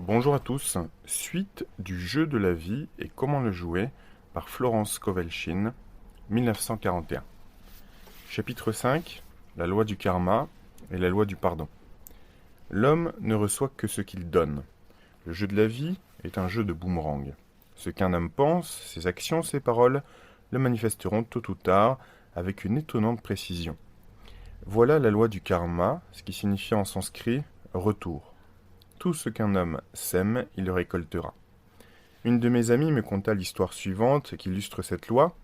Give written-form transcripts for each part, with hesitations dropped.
Bonjour à tous, suite du jeu de la vie et comment le jouer par Florence Kovelchine, 1941. Chapitre 5, la loi du karma et la loi du pardon. L'homme ne reçoit que ce qu'il donne. Le jeu de la vie est un jeu de boomerang. Ce qu'un homme pense, ses actions, ses paroles, le manifesteront tôt ou tard avec une étonnante précision. Voilà la loi du karma, ce qui signifie en sanskrit retour. Tout ce qu'un homme sème, il le récoltera. Une de mes amies me conta l'histoire suivante qui illustre cette loi.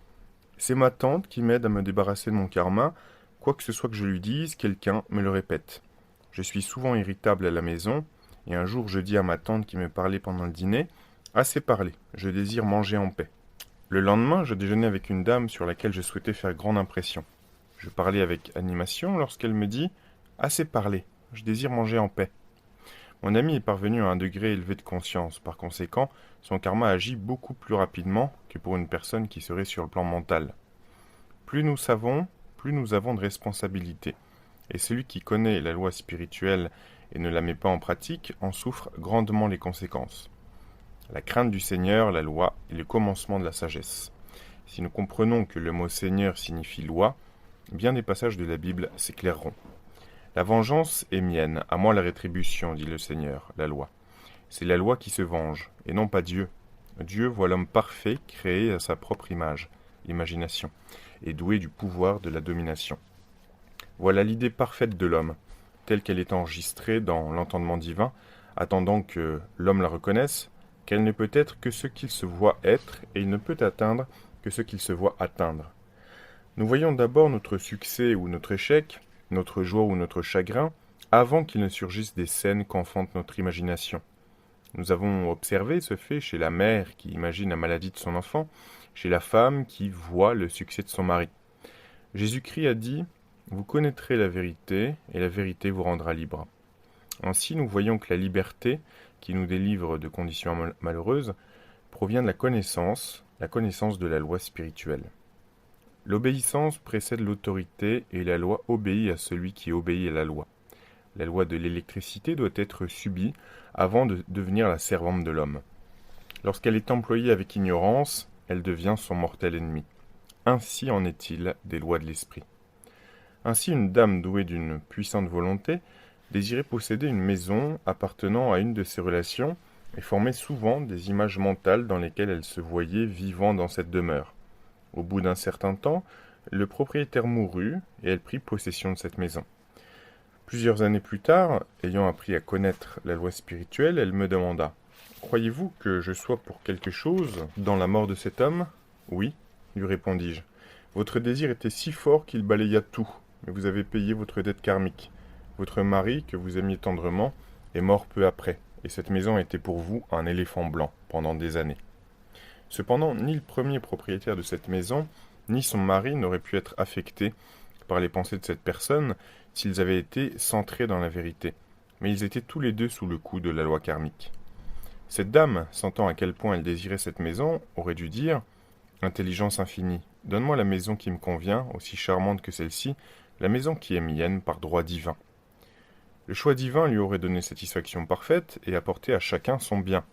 C'est ma tante qui m'aide à me débarrasser de mon karma. Quoi que ce soit que je lui dise, quelqu'un me le répète. Je suis souvent irritable à la maison, et un jour je dis à ma tante qui me parlait pendant le dîner, assez parlé, je désire manger en paix. Le lendemain, je déjeunais avec une dame sur laquelle je souhaitais faire grande impression. Je parlais avec animation lorsqu'elle me dit, assez parlé, je désire manger en paix. Mon ami est parvenu à un degré élevé de conscience. Par conséquent, son karma agit beaucoup plus rapidement que pour une personne qui serait sur le plan mental. Plus nous savons, plus nous avons de responsabilités. Et celui qui connaît la loi spirituelle et ne la met pas en pratique en souffre grandement les conséquences. La crainte du Seigneur, la loi, est le commencement de la sagesse. Si nous comprenons que le mot Seigneur signifie loi, bien des passages de la Bible s'éclaireront. La vengeance est mienne, à moi la rétribution, dit le Seigneur, la loi. C'est la loi qui se venge, et non pas Dieu. Dieu voit l'homme parfait, créé à sa propre image, imagination, et doué du pouvoir de la domination. Voilà l'idée parfaite de l'homme, telle qu'elle est enregistrée dans l'entendement divin, attendant que l'homme la reconnaisse, qu'elle ne peut être que ce qu'il se voit être, et il ne peut atteindre que ce qu'il se voit atteindre. Nous voyons d'abord notre succès ou notre échec, notre joie ou notre chagrin, avant qu'il ne surgisse des scènes qu'enfante notre imagination. Nous avons observé ce fait chez la mère qui imagine la maladie de son enfant, chez la femme qui voit le succès de son mari. Jésus-Christ a dit « Vous connaîtrez la vérité, et la vérité vous rendra libre ». Ainsi, nous voyons que la liberté, qui nous délivre de conditions malheureuses, provient de la connaissance de la loi spirituelle. L'obéissance précède l'autorité et la loi obéit à celui qui obéit à la loi. La loi de l'électricité doit être subie avant de devenir la servante de l'homme. Lorsqu'elle est employée avec ignorance, elle devient son mortel ennemi. Ainsi en est-il des lois de l'esprit. Ainsi une dame douée d'une puissante volonté désirait posséder une maison appartenant à une de ses relations et formait souvent des images mentales dans lesquelles elle se voyait vivant dans cette demeure. Au bout d'un certain temps, le propriétaire mourut et elle prit possession de cette maison. Plusieurs années plus tard, ayant appris à connaître la loi spirituelle, elle me demanda « Croyez-vous que je sois pour quelque chose dans la mort de cet homme ?»« Oui, lui répondis-je. Votre désir était si fort qu'il balaya tout, mais vous avez payé votre dette karmique. Votre mari, que vous aimiez tendrement, est mort peu après, et cette maison était pour vous un éléphant blanc pendant des années. » Cependant, ni le premier propriétaire de cette maison, ni son mari n'auraient pu être affectés par les pensées de cette personne s'ils avaient été centrés dans la vérité, mais ils étaient tous les deux sous le coup de la loi karmique. Cette dame, sentant à quel point elle désirait cette maison, aurait dû dire « Intelligence infinie, donne-moi la maison qui me convient, aussi charmante que celle-ci, la maison qui est mienne par droit divin. » Le choix divin lui aurait donné satisfaction parfaite et apporté à chacun son bien.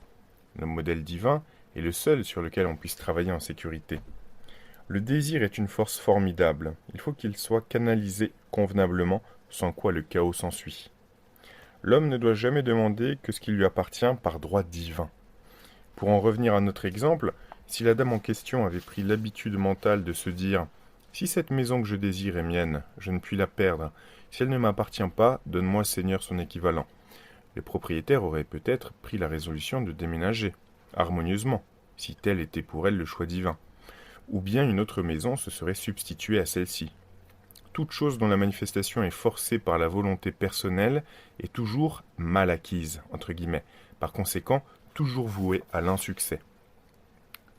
Le modèle divin est le seul sur lequel on puisse travailler en sécurité. Le désir est une force formidable. Il faut qu'il soit canalisé convenablement, sans quoi le chaos s'ensuit. L'homme ne doit jamais demander que ce qui lui appartient par droit divin. Pour en revenir à notre exemple, si la dame en question avait pris l'habitude mentale de se dire « Si cette maison que je désire est mienne, je ne puis la perdre. Si elle ne m'appartient pas, donne-moi Seigneur son équivalent. » Le propriétaire aurait peut-être pris la résolution de déménager, harmonieusement, si tel était pour elle le choix divin. Ou bien une autre maison se serait substituée à celle-ci. Toute chose dont la manifestation est forcée par la volonté personnelle est toujours mal acquise, entre guillemets, par conséquent toujours vouée à l'insuccès.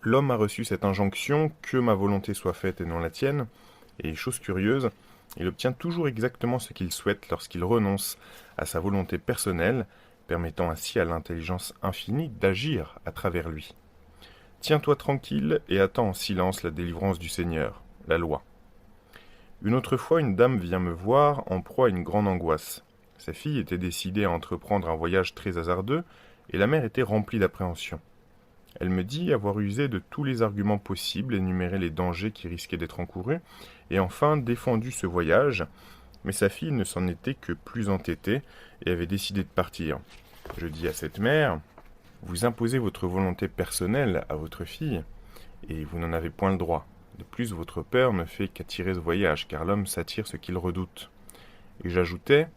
L'homme a reçu cette injonction que ma volonté soit faite et non la tienne, et chose curieuse, il obtient toujours exactement ce qu'il souhaite lorsqu'il renonce à sa volonté personnelle, permettant ainsi à l'intelligence infinie d'agir à travers lui. Tiens-toi tranquille et attends en silence la délivrance du Seigneur, la loi. Une autre fois, une dame vient me voir en proie à une grande angoisse. Sa fille était décidée à entreprendre un voyage très hasardeux et la mère était remplie d'appréhension. Elle me dit avoir usé de tous les arguments possibles, énuméré les dangers qui risquaient d'être encourus, et enfin défendu ce voyage, mais sa fille ne s'en était que plus entêtée et avait décidé de partir. Je dis à cette mère, vous imposez votre volonté personnelle à votre fille, et vous n'en avez point le droit. De plus, votre père ne fait qu'attirer ce voyage, car l'homme s'attire ce qu'il redoute. Et j'ajoutais,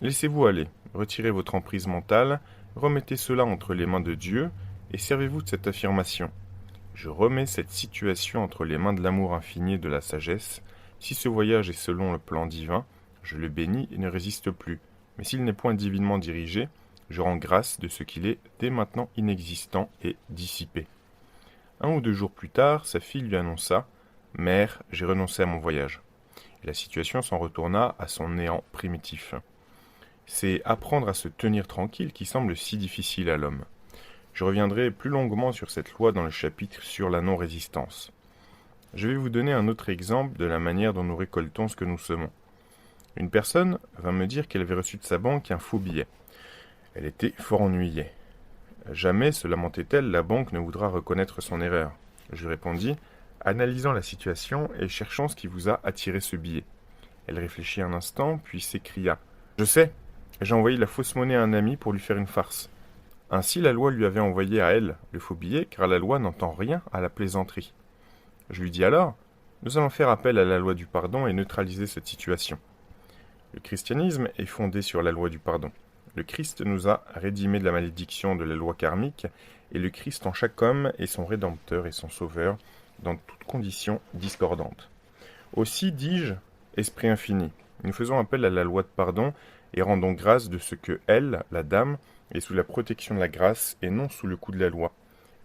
laissez-vous aller, retirez votre emprise mentale, remettez cela entre les mains de Dieu, et servez-vous de cette affirmation. Je remets cette situation entre les mains de l'amour infini et de la sagesse. Si ce voyage est selon le plan divin, je le bénis et ne résiste plus. Mais s'il n'est point divinement dirigé, je rends grâce de ce qu'il est dès maintenant inexistant et dissipé. 1 ou 2 jours plus tard, sa fille lui annonça « Mère, j'ai renoncé à mon voyage ». Et la situation s'en retourna à son néant primitif. C'est apprendre à se tenir tranquille qui semble si difficile à l'homme. Je reviendrai plus longuement sur cette loi dans le chapitre sur la non-résistance. Je vais vous donner un autre exemple de la manière dont nous récoltons ce que nous semons. Une personne vint me dire qu'elle avait reçu de sa banque un faux billet. Elle était fort ennuyée. Jamais, se lamentait-elle, la banque ne voudra reconnaître son erreur. Je lui répondis, analysant la situation et cherchant ce qui vous a attiré ce billet. Elle réfléchit un instant, puis s'écria, je sais, j'ai envoyé la fausse monnaie à un ami pour lui faire une farce. Ainsi, la loi lui avait envoyé à elle le faux billet, car la loi n'entend rien à la plaisanterie. Je lui dis alors, nous allons faire appel à la loi du pardon et neutraliser cette situation. Le christianisme est fondé sur la loi du pardon. Le Christ nous a rédimés de la malédiction de la loi karmique, et le Christ en chaque homme est son rédempteur et son sauveur dans toutes conditions discordantes. Aussi, dis-je, esprit infini, nous faisons appel à la loi de pardon et rendons grâce de ce que elle, la dame, est sous la protection de la grâce et non sous le coup de la loi,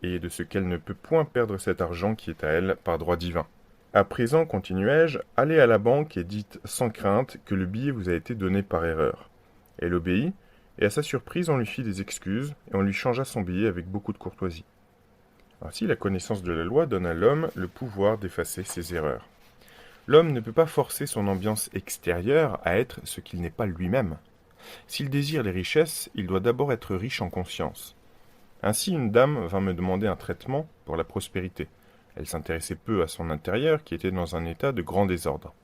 et de ce qu'elle ne peut point perdre cet argent qui est à elle par droit divin. À présent, continuai-je, allez à la banque et dites sans crainte que le billet vous a été donné par erreur. Elle obéit, et à sa surprise, on lui fit des excuses, et on lui changea son billet avec beaucoup de courtoisie. Ainsi, la connaissance de la loi donne à l'homme le pouvoir d'effacer ses erreurs. L'homme ne peut pas forcer son ambiance extérieure à être ce qu'il n'est pas lui-même. S'il désire les richesses, il doit d'abord être riche en conscience. Ainsi, une dame vint me demander un traitement pour la prospérité. Elle s'intéressait peu à son intérieur, qui était dans un état de grand désordre.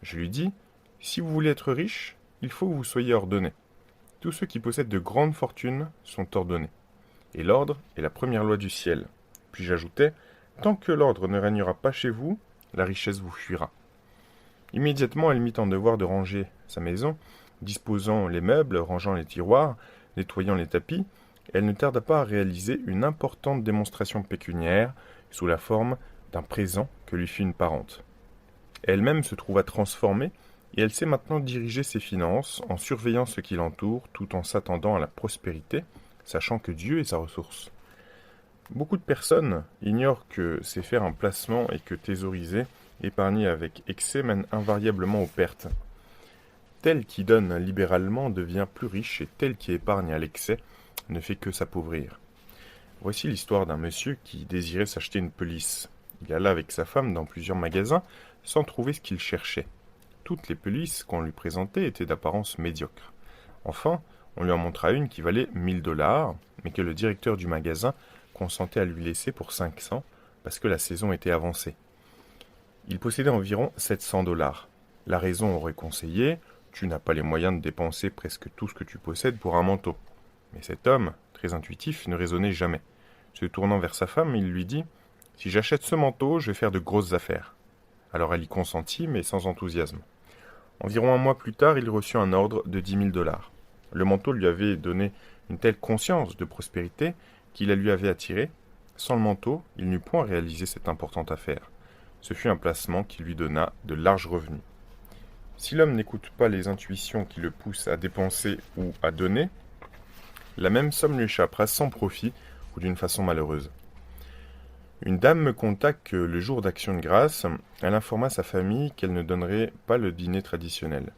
Je lui dis, si vous voulez être riche, il faut que vous soyez ordonné. Tous ceux qui possèdent de grandes fortunes sont ordonnés. Et l'ordre est la première loi du ciel. Puis j'ajoutais, tant que l'ordre ne régnera pas chez vous, la richesse vous fuira. Immédiatement, elle mit en devoir de ranger sa maison, disposant les meubles, rangeant les tiroirs, nettoyant les tapis. Elle ne tarda pas à réaliser une importante démonstration pécuniaire sous la forme d'un présent que lui fit une parente. Elle-même se trouva transformée et elle sait maintenant diriger ses finances en surveillant ce qui l'entoure tout en s'attendant à la prospérité, sachant que Dieu est sa ressource. Beaucoup de personnes ignorent que c'est faire un placement et que thésauriser, épargner avec excès mène invariablement aux pertes. Tel qui donne libéralement devient plus riche et tel qui épargne à l'excès ne fait que s'appauvrir. Voici l'histoire d'un monsieur qui désirait s'acheter une pelisse. Il alla avec sa femme dans plusieurs magasins sans trouver ce qu'il cherchait. Toutes les pelisses qu'on lui présentait étaient d'apparence médiocre. Enfin, on lui en montra une qui valait 1 000 $, mais que le directeur du magasin consentait à lui laisser pour 500 parce que la saison était avancée. Il possédait environ 700 $. La raison aurait conseillé, tu n'as pas les moyens de dépenser presque tout ce que tu possèdes pour un manteau. Mais cet homme, très intuitif, ne raisonnait jamais. Se tournant vers sa femme, il lui dit « Si j'achète ce manteau, je vais faire de grosses affaires. » Alors elle y consentit, mais sans enthousiasme. Environ 1 mois plus tard, il reçut un ordre de 10 000 $. Le manteau lui avait donné une telle conscience de prospérité qu'il la lui avait attirée. Sans le manteau, il n'eût point réalisé cette importante affaire. Ce fut un placement qui lui donna de larges revenus. Si l'homme n'écoute pas les intuitions qui le poussent à dépenser ou à donner, la même somme lui échappera sans profit ou d'une façon malheureuse. Une dame me conta que le jour d'Action de grâce, elle informa sa famille qu'elle ne donnerait pas le dîner traditionnel.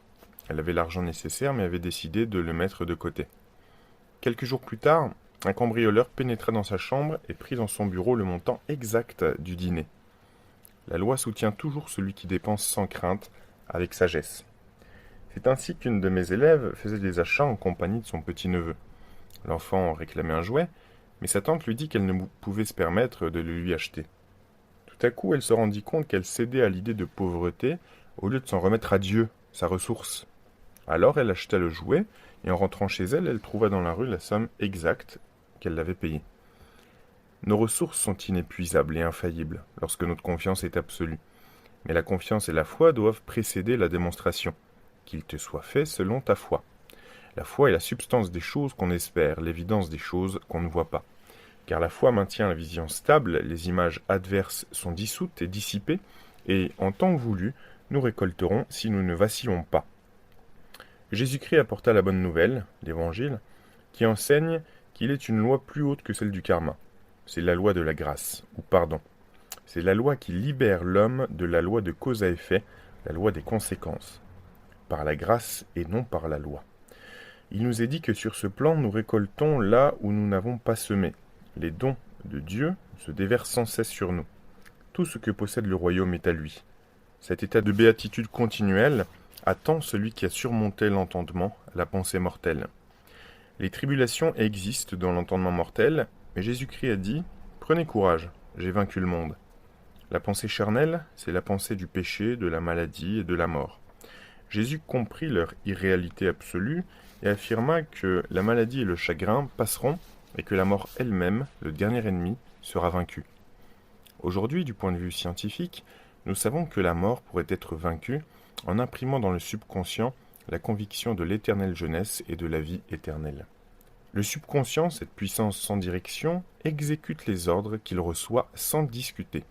Elle avait l'argent nécessaire mais avait décidé de le mettre de côté. Quelques jours plus tard, un cambrioleur pénétra dans sa chambre et prit dans son bureau le montant exact du dîner. La loi soutient toujours celui qui dépense sans crainte, avec sagesse. C'est ainsi qu'une de mes élèves faisait des achats en compagnie de son petit-neveu. L'enfant réclamait un jouet, mais sa tante lui dit qu'elle ne pouvait se permettre de le lui acheter. Tout à coup, elle se rendit compte qu'elle cédait à l'idée de pauvreté au lieu de s'en remettre à Dieu, sa ressource. Alors elle acheta le jouet, et en rentrant chez elle, elle trouva dans la rue la somme exacte qu'elle l'avait payée. Nos ressources sont inépuisables et infaillibles lorsque notre confiance est absolue. Mais la confiance et la foi doivent précéder la démonstration. Qu'il te soit fait selon ta foi. La foi est la substance des choses qu'on espère, l'évidence des choses qu'on ne voit pas. Car la foi maintient la vision stable, les images adverses sont dissoutes et dissipées, et en temps voulu, nous récolterons si nous ne vacillons pas. Jésus-Christ apporta la bonne nouvelle, l'Évangile, qui enseigne qu'il est une loi plus haute que celle du karma. C'est la loi de la grâce, ou pardon. C'est la loi qui libère l'homme de la loi de cause à effet, la loi des conséquences. Par la grâce et non par la loi. Il nous est dit que sur ce plan, nous récoltons là où nous n'avons pas semé. Les dons de Dieu se déversent sans cesse sur nous. Tout ce que possède le royaume est à lui. Cet état de béatitude continuelle attend celui qui a surmonté l'entendement, la pensée mortelle. Les tribulations existent dans l'entendement mortel, mais Jésus-Christ a dit « Prenez courage, j'ai vaincu le monde ». La pensée charnelle, c'est la pensée du péché, de la maladie et de la mort. Jésus comprit leur irréalité absolue et affirma que la maladie et le chagrin passeront et que la mort elle-même, le dernier ennemi, sera vaincue. Aujourd'hui, du point de vue scientifique, nous savons que la mort pourrait être vaincue en imprimant dans le subconscient la conviction de l'éternelle jeunesse et de la vie éternelle. Le subconscient, cette puissance sans direction, exécute les ordres qu'il reçoit sans discuter.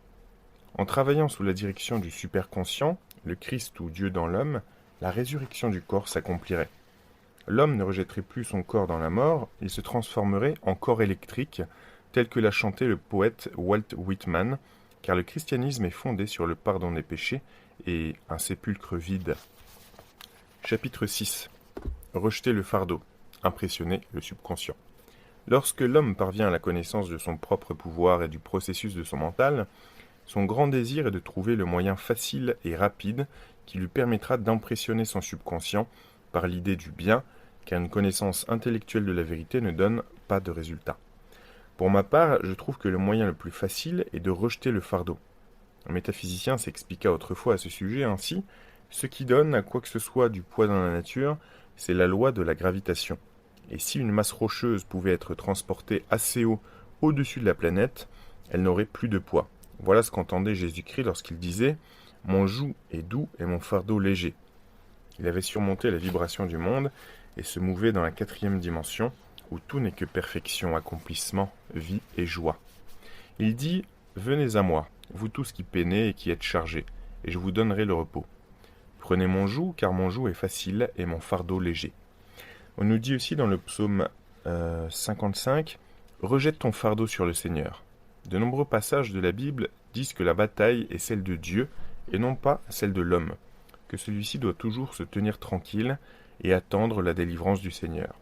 En travaillant sous la direction du superconscient, le Christ ou Dieu dans l'homme, la résurrection du corps s'accomplirait. L'homme ne rejetterait plus son corps dans la mort, il se transformerait en corps électrique, tel que l'a chanté le poète Walt Whitman, car le christianisme est fondé sur le pardon des péchés et un sépulcre vide. Chapitre 6. Rejeter le fardeau, impressionner le subconscient. Lorsque l'homme parvient à la connaissance de son propre pouvoir et du processus de son mental, son grand désir est de trouver le moyen facile et rapide qui lui permettra d'impressionner son subconscient par l'idée du bien, car une connaissance intellectuelle de la vérité ne donne pas de résultat. Pour ma part, je trouve que le moyen le plus facile est de rejeter le fardeau. Un métaphysicien s'expliqua autrefois à ce sujet ainsi « Ce qui donne à quoi que ce soit du poids dans la nature, c'est la loi de la gravitation. Et si une masse rocheuse pouvait être transportée assez haut au-dessus de la planète, elle n'aurait plus de poids. » Voilà ce qu'entendait Jésus-Christ lorsqu'il disait « Mon joug est doux et mon fardeau léger ». Il avait surmonté la vibration du monde et se mouvait dans la 4e dimension, où tout n'est que perfection, accomplissement, vie et joie. Il dit « Venez à moi, vous tous qui peinez et qui êtes chargés, et je vous donnerai le repos. Prenez mon joug, car mon joug est facile et mon fardeau léger. » On nous dit aussi dans le psaume 55 « Rejette ton fardeau sur le Seigneur ». De nombreux passages de la Bible disent que la bataille est celle de Dieu et non pas celle de l'homme, que celui-ci doit toujours se tenir tranquille et attendre la délivrance du Seigneur.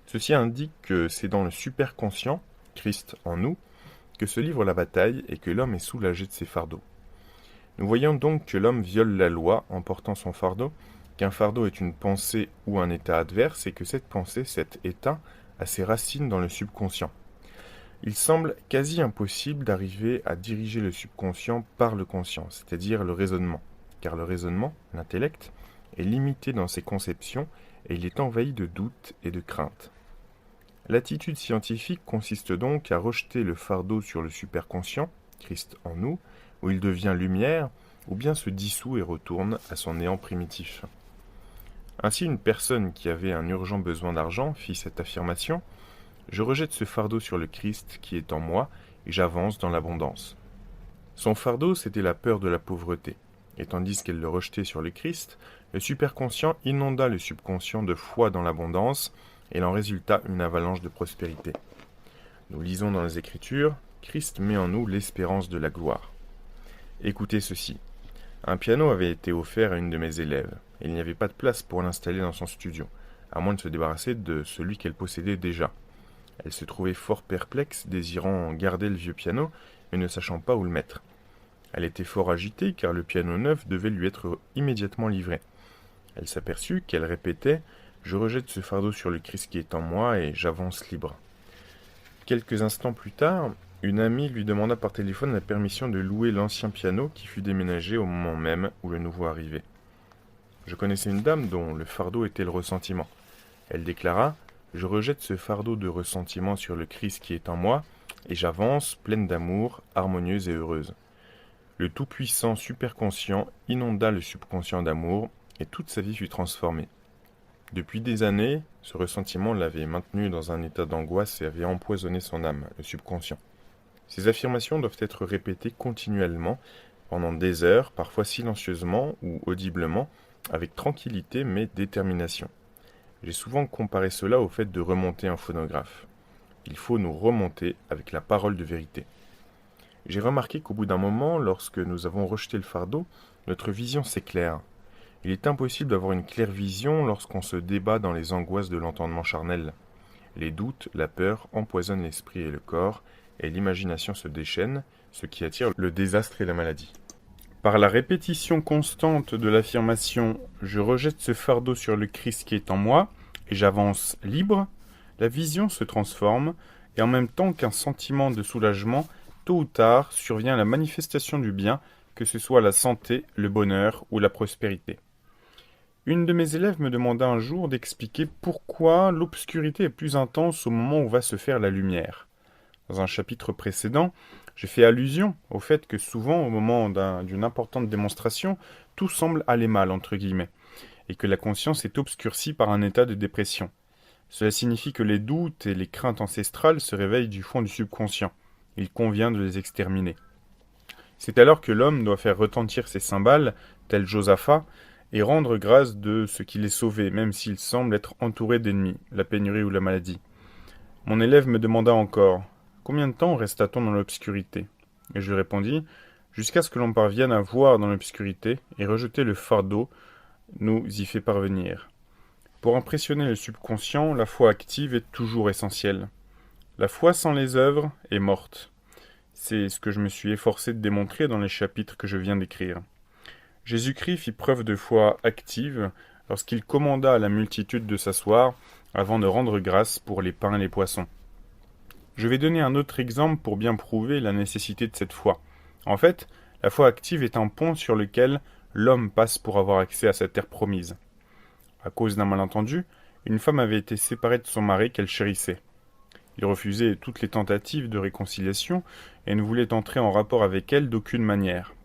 Ceci indique que c'est dans le superconscient, Christ en nous, que se livre la bataille et que l'homme est soulagé de ses fardeaux. Nous voyons donc que l'homme viole la loi en portant son fardeau, qu'un fardeau est une pensée ou un état adverse et que cette pensée, cet état, a ses racines dans le subconscient. Il semble quasi impossible d'arriver à diriger le subconscient par le conscient, c'est-à-dire le raisonnement, car le raisonnement, l'intellect, est limité dans ses conceptions et il est envahi de doutes et de craintes. L'attitude scientifique consiste donc à rejeter le fardeau sur le superconscient, Christ en nous, où il devient lumière, ou bien se dissout et retourne à son néant primitif. Ainsi, une personne qui avait un urgent besoin d'argent fit cette affirmation « Je rejette ce fardeau sur le Christ qui est en moi et j'avance dans l'abondance. » Son fardeau, c'était la peur de la pauvreté. Et tandis qu'elle le rejetait sur le Christ, le superconscient inonda le subconscient de foi dans l'abondance, et il en résulta une avalanche de prospérité. Nous lisons dans les Écritures, Christ met en nous l'espérance de la gloire. Écoutez ceci. Un piano avait été offert à une de mes élèves, et il n'y avait pas de place pour l'installer dans son studio, à moins de se débarrasser de celui qu'elle possédait déjà. Elle se trouvait fort perplexe, désirant garder le vieux piano, mais ne sachant pas où le mettre. Elle était fort agitée, car le piano neuf devait lui être immédiatement livré. Elle s'aperçut qu'elle répétait Je rejette ce fardeau sur le Christ qui est en moi et j'avance libre. Quelques instants plus tard, une amie lui demanda par téléphone la permission de louer l'ancien piano qui fut déménagé au moment même où le nouveau arrivait. Je connaissais une dame dont le fardeau était le ressentiment. Elle déclara : « Je rejette ce fardeau de ressentiment sur le Christ qui est en moi, et j'avance, pleine d'amour, harmonieuse et heureuse. » Le Tout-Puissant superconscient inonda le subconscient d'amour, et toute sa vie fut transformée. Depuis des années, ce ressentiment l'avait maintenu dans un état d'angoisse et avait empoisonné son âme, le subconscient. Ces affirmations doivent être répétées continuellement, pendant des heures, parfois silencieusement ou audiblement, avec tranquillité mais détermination. J'ai souvent comparé cela au fait de remonter un phonographe. Il faut nous remonter avec la parole de vérité. J'ai remarqué qu'au bout d'un moment, lorsque nous avons rejeté le fardeau, notre vision s'éclaire. Il est impossible d'avoir une claire vision lorsqu'on se débat dans les angoisses de l'entendement charnel. Les doutes, la peur empoisonnent l'esprit et le corps, et l'imagination se déchaîne, ce qui attire le désastre et la maladie. Par la répétition constante de l'affirmation « Je rejette ce fardeau sur le Christ qui est en moi, et j'avance libre », la vision se transforme, et en même temps qu'un sentiment de soulagement, tôt ou tard survient la manifestation du bien, que ce soit la santé, le bonheur ou la prospérité. Une de mes élèves me demanda un jour d'expliquer pourquoi l'obscurité est plus intense au moment où va se faire la lumière. Dans un chapitre précédent, j'ai fait allusion au fait que souvent, au moment d'une importante démonstration, tout semble aller mal, entre guillemets, et que la conscience est obscurcie par un état de dépression. Cela signifie que les doutes et les craintes ancestrales se réveillent du fond du subconscient. Il convient de les exterminer. C'est alors que l'homme doit faire retentir ses cymbales, tel Josaphat, et rendre grâce de ce qu'il est sauvé, même s'il semble être entouré d'ennemis, la pénurie ou la maladie. Mon élève me demanda encore « Combien de temps resta-t-on dans l'obscurité ?» Et je répondis « Jusqu'à ce que l'on parvienne à voir dans l'obscurité et rejeter le fardeau nous y fait parvenir. » Pour impressionner le subconscient, la foi active est toujours essentielle. La foi sans les œuvres est morte. C'est ce que je me suis efforcé de démontrer dans les chapitres que je viens d'écrire. Jésus-Christ fit preuve de foi active lorsqu'il commanda à la multitude de s'asseoir avant de rendre grâce pour les pains et les poissons. Je vais donner un autre exemple pour bien prouver la nécessité de cette foi. En fait, la foi active est un pont sur lequel l'homme passe pour avoir accès à sa terre promise. À cause d'un malentendu, une femme avait été séparée de son mari qu'elle chérissait. Il refusait toutes les tentatives de réconciliation et ne voulait entrer en rapport avec elle d'aucune manière.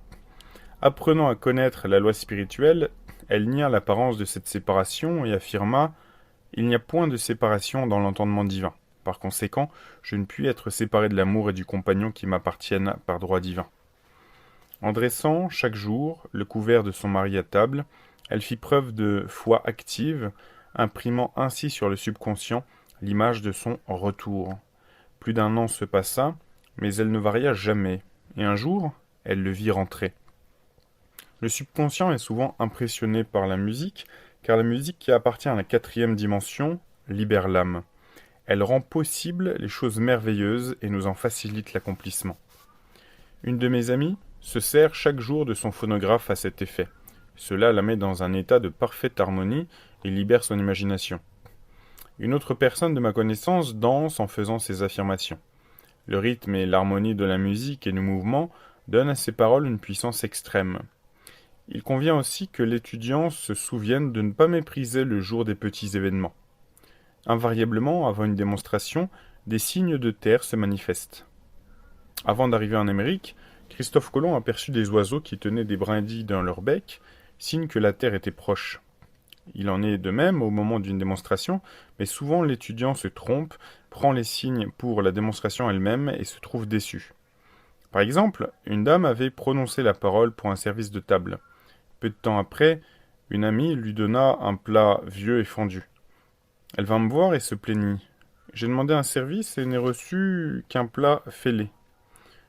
Apprenant à connaître la loi spirituelle, elle nia l'apparence de cette séparation et affirma « Il n'y a point de séparation dans l'entendement divin. Par conséquent, je ne puis être séparé de l'amour et du compagnon qui m'appartiennent par droit divin. » En dressant, chaque jour, le couvert de son mari à table, elle fit preuve de foi active, imprimant ainsi sur le subconscient l'image de son retour. Plus d'un an se passa, mais elle ne varia jamais, et un jour, elle le vit rentrer. Le subconscient est souvent impressionné par la musique, car la musique qui appartient à la 4e dimension libère l'âme. Elle rend possible les choses merveilleuses et nous en facilite l'accomplissement. Une de mes amies se sert chaque jour de son phonographe à cet effet. Cela la met dans un état de parfaite harmonie et libère son imagination. Une autre personne de ma connaissance danse en faisant ces affirmations. Le rythme et l'harmonie de la musique et du mouvement donnent à ses paroles une puissance extrême. Il convient aussi que l'étudiant se souvienne de ne pas mépriser le jour des petits événements. Invariablement, avant une démonstration, des signes de terre se manifestent. Avant d'arriver en Amérique, Christophe Colomb aperçut des oiseaux qui tenaient des brindilles dans leur bec, signe que la terre était proche. Il en est de même au moment d'une démonstration, mais souvent l'étudiant se trompe, prend les signes pour la démonstration elle-même et se trouve déçu. Par exemple, une dame avait prononcé la parole pour un service de table. Peu de temps après, une amie lui donna un plat vieux et fendu. Elle vint me voir et se plaignit. J'ai demandé un service et n'ai reçu qu'un plat fêlé.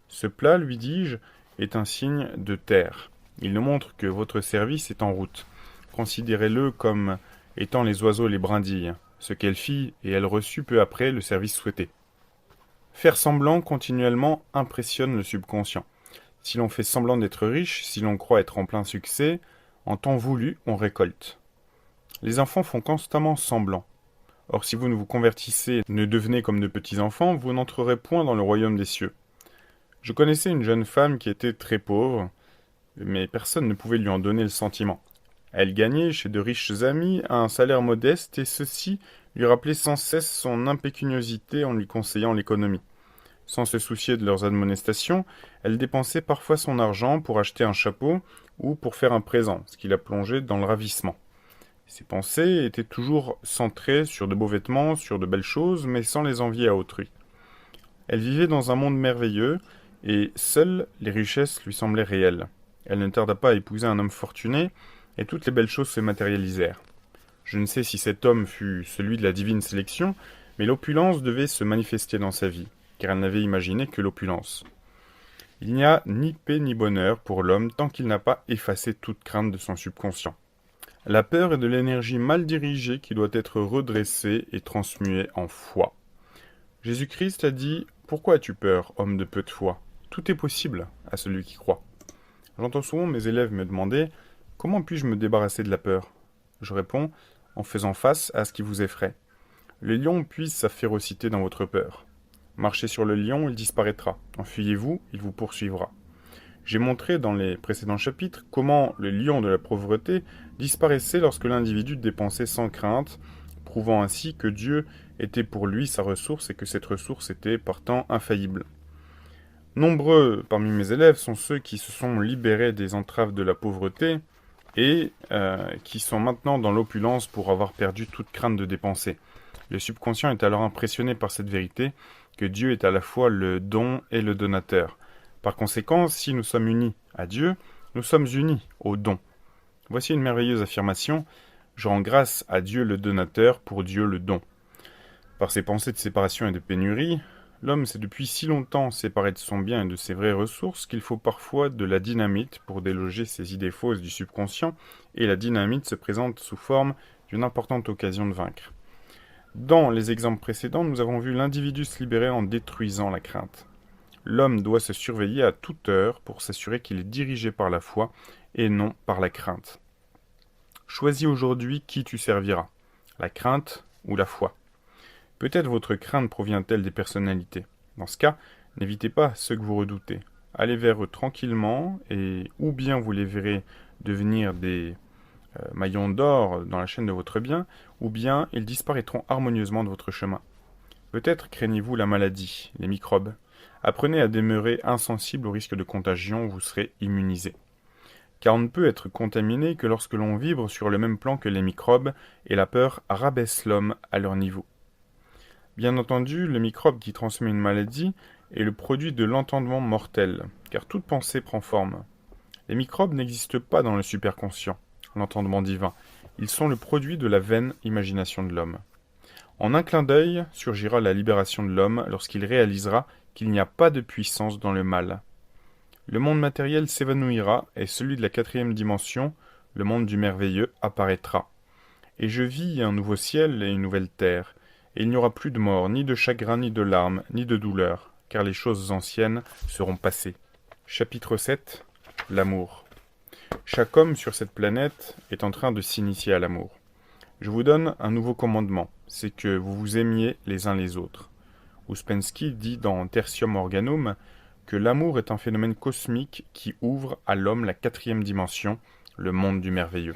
Ce plat, lui dis-je, est un signe de terre. Il nous montre que votre service est en route. Considérez-le comme étant les oiseaux et les brindilles. Ce qu'elle fit, et elle reçut peu après le service souhaité. Faire semblant continuellement impressionne le subconscient. Si l'on fait semblant d'être riche, si l'on croit être en plein succès, en temps voulu, on récolte. Les enfants font constamment semblant. Or, si vous ne vous convertissez, ne devenez comme de petits enfants, vous n'entrerez point dans le royaume des cieux. Je connaissais une jeune femme qui était très pauvre, mais personne ne pouvait lui en donner le sentiment. Elle gagnait chez de riches amis un salaire modeste et ceux-ci lui rappelaient sans cesse son impécuniosité en lui conseillant l'économie. Sans se soucier de leurs admonestations, elle dépensait parfois son argent pour acheter un chapeau ou pour faire un présent, ce qui la plongeait dans le ravissement. Ses pensées étaient toujours centrées sur de beaux vêtements, sur de belles choses, mais sans les envier à autrui. Elle vivait dans un monde merveilleux, et seules les richesses lui semblaient réelles. Elle ne tarda pas à épouser un homme fortuné, et toutes les belles choses se matérialisèrent. Je ne sais si cet homme fut celui de la divine sélection, mais l'opulence devait se manifester dans sa vie, car elle n'avait imaginé que l'opulence. Il n'y a ni paix ni bonheur pour l'homme tant qu'il n'a pas effacé toute crainte de son subconscient. La peur est de l'énergie mal dirigée qui doit être redressée et transmuée en foi. Jésus-Christ a dit « Pourquoi as-tu peur, homme de peu de foi ? Tout est possible à celui qui croit. » J'entends souvent mes élèves me demander « Comment puis-je me débarrasser de la peur ?» Je réponds « En faisant face à ce qui vous effraie. Le lion puise sa férocité dans votre peur. Marchez sur le lion, il disparaîtra. Enfuyez-vous, il vous poursuivra. » J'ai montré dans les précédents chapitres comment le lion de la pauvreté disparaissait lorsque l'individu dépensait sans crainte, prouvant ainsi que Dieu était pour lui sa ressource et que cette ressource était partant infaillible. Nombreux parmi mes élèves sont ceux qui se sont libérés des entraves de la pauvreté et qui sont maintenant dans l'opulence pour avoir perdu toute crainte de dépenser. Le subconscient est alors impressionné par cette vérité que Dieu est à la fois le don et le donateur. Par conséquent, si nous sommes unis à Dieu, nous sommes unis au don. Voici une merveilleuse affirmation. Je rends grâce à Dieu le donateur, pour Dieu le don. Par ses pensées de séparation et de pénurie, l'homme s'est depuis si longtemps séparé de son bien et de ses vraies ressources qu'il faut parfois de la dynamite pour déloger ces idées fausses du subconscient, et la dynamite se présente sous forme d'une importante occasion de vaincre. Dans les exemples précédents, nous avons vu l'individu se libérer en détruisant la crainte. L'homme doit se surveiller à toute heure pour s'assurer qu'il est dirigé par la foi et non par la crainte. Choisis aujourd'hui qui tu serviras, la crainte ou la foi. Peut-être votre crainte provient-elle des personnalités. Dans ce cas, n'évitez pas ceux que vous redoutez. Allez vers eux tranquillement et ou bien vous les verrez devenir des maillons d'or dans la chaîne de votre bien, ou bien ils disparaîtront harmonieusement de votre chemin. Peut-être craignez-vous la maladie, les microbes. Apprenez à demeurer insensible au risque de contagion, vous serez immunisé. Car on ne peut être contaminé que lorsque l'on vibre sur le même plan que les microbes, et la peur rabaisse l'homme à leur niveau. Bien entendu, le microbe qui transmet une maladie est le produit de l'entendement mortel, car toute pensée prend forme. Les microbes n'existent pas dans le superconscient, l'entendement divin. Ils sont le produit de la vaine imagination de l'homme. En un clin d'œil surgira la libération de l'homme lorsqu'il réalisera qu'il n'y a pas de puissance dans le mal. Le monde matériel s'évanouira et celui de la 4e dimension, le monde du merveilleux, apparaîtra. Et je vis un nouveau ciel et une nouvelle terre, et il n'y aura plus de mort, ni de chagrin, ni de larmes, ni de douleur, car les choses anciennes seront passées. Chapitre 7. L'amour. Chaque homme sur cette planète est en train de s'initier à l'amour. Je vous donne un nouveau commandement, c'est que vous vous aimiez les uns les autres. Ouspensky dit dans Tertium Organum que l'amour est un phénomène cosmique qui ouvre à l'homme la 4e dimension, le monde du merveilleux.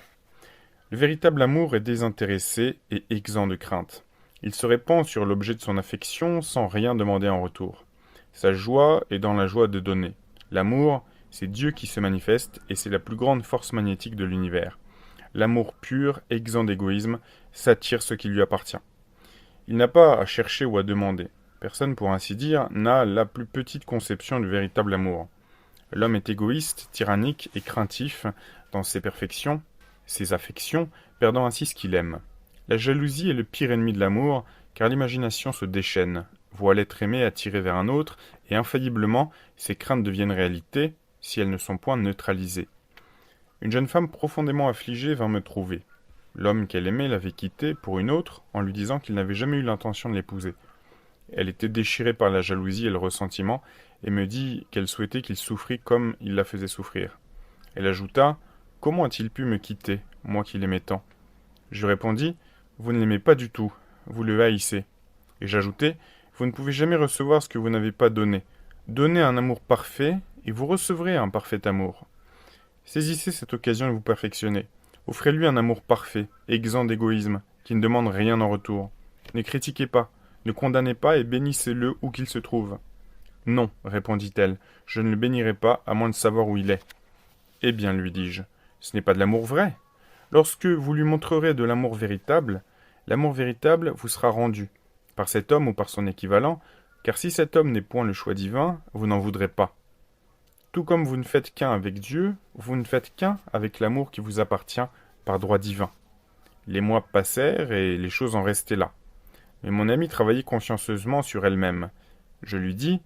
Le véritable amour est désintéressé et exempt de crainte. Il se répand sur l'objet de son affection sans rien demander en retour. Sa joie est dans la joie de donner. L'amour, c'est Dieu qui se manifeste et c'est la plus grande force magnétique de l'univers. L'amour pur, exempt d'égoïsme, s'attire ce qui lui appartient. Il n'a pas à chercher ou à demander. Personne, pour ainsi dire, n'a la plus petite conception du véritable amour. L'homme est égoïste, tyrannique et craintif dans ses perfections, ses affections, perdant ainsi ce qu'il aime. La jalousie est le pire ennemi de l'amour, car l'imagination se déchaîne, voit l'être aimé attiré vers un autre, et infailliblement, ses craintes deviennent réalité, si elles ne sont point neutralisées. Une jeune femme profondément affligée vint me trouver. L'homme qu'elle aimait l'avait quittée pour une autre, en lui disant qu'il n'avait jamais eu l'intention de l'épouser. Elle était déchirée par la jalousie et le ressentiment, et me dit qu'elle souhaitait qu'il souffrît comme il la faisait souffrir. Elle ajouta « Comment a-t-il pu me quitter, moi qui l'aimais tant ?» Je lui répondis, vous ne l'aimez pas du tout, vous le haïssez. Et j'ajoutai, vous ne pouvez jamais recevoir ce que vous n'avez pas donné. Donnez un amour parfait, et vous recevrez un parfait amour. Saisissez cette occasion de vous perfectionner. Offrez-lui un amour parfait, exempt d'égoïsme, qui ne demande rien en retour. Ne critiquez pas, ne condamnez pas et bénissez-le où qu'il se trouve. Non, répondit-elle, je ne le bénirai pas à moins de savoir où il est. Eh bien, lui dis-je, ce n'est pas de l'amour vrai. Lorsque vous lui montrerez de l'amour véritable vous sera rendu, par cet homme ou par son équivalent, car si cet homme n'est point le choix divin, vous n'en voudrez pas. Tout comme vous ne faites qu'un avec Dieu, vous ne faites qu'un avec l'amour qui vous appartient par droit divin. Les mois passèrent et les choses en restaient là. Mais mon amie travaillait consciencieusement sur elle-même. Je lui dis,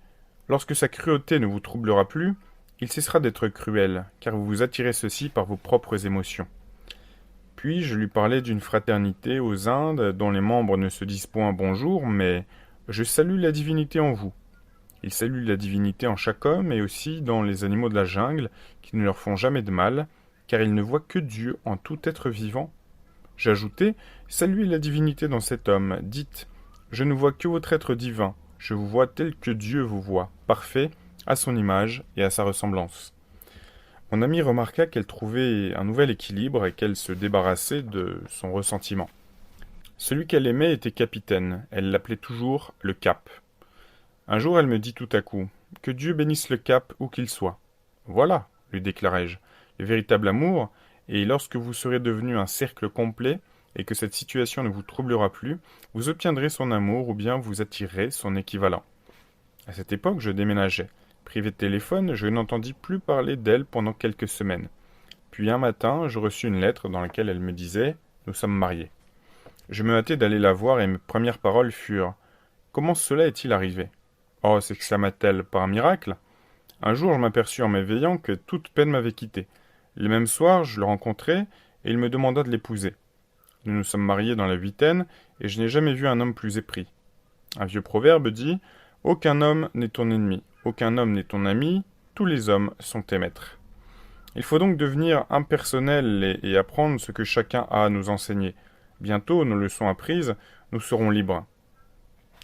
lorsque sa cruauté ne vous troublera plus, il cessera d'être cruel, car vous vous attirez ceci par vos propres émotions. Puis je lui parlais d'une fraternité aux Indes dont les membres ne se disent point bonjour, mais je salue la divinité en vous. Ils saluent la divinité en chaque homme et aussi dans les animaux de la jungle, qui ne leur font jamais de mal, car ils ne voient que Dieu en tout être vivant. J'ajoutai, saluez la divinité dans cet homme, dites, je ne vois que votre être divin, je vous vois tel que Dieu vous voit, parfait, à son image et à sa ressemblance. Mon amie remarqua qu'elle trouvait un nouvel équilibre et qu'elle se débarrassait de son ressentiment. Celui qu'elle aimait était capitaine, elle l'appelait toujours le Cap. Un jour elle me dit tout à coup, que Dieu bénisse le Cap où qu'il soit. Voilà, lui déclarai-je, le véritable amour, et lorsque vous serez devenu un cercle complet, et que cette situation ne vous troublera plus, vous obtiendrez son amour ou bien vous attirerez son équivalent. À cette époque, je déménageais. Privé de téléphone, je n'entendis plus parler d'elle pendant quelques semaines. Puis un matin, je reçus une lettre dans laquelle elle me disait « Nous sommes mariés ». Je me hâtai d'aller la voir et mes premières paroles furent « Comment cela est-il arrivé ?»« Oh, s'exclama-t-elle, par un miracle !» Un jour, je m'aperçus en m'éveillant que toute peine m'avait quitté. Le même soir, je le rencontrai et il me demanda de l'épouser. Nous nous sommes mariés dans la huitaine et je n'ai jamais vu un homme plus épris. Un vieux proverbe dit « Aucun homme n'est ton ennemi, aucun homme n'est ton ami, tous les hommes sont tes maîtres. » Il faut donc devenir impersonnel et apprendre ce que chacun a à nous enseigner. Bientôt, nos leçons apprises, nous serons libres.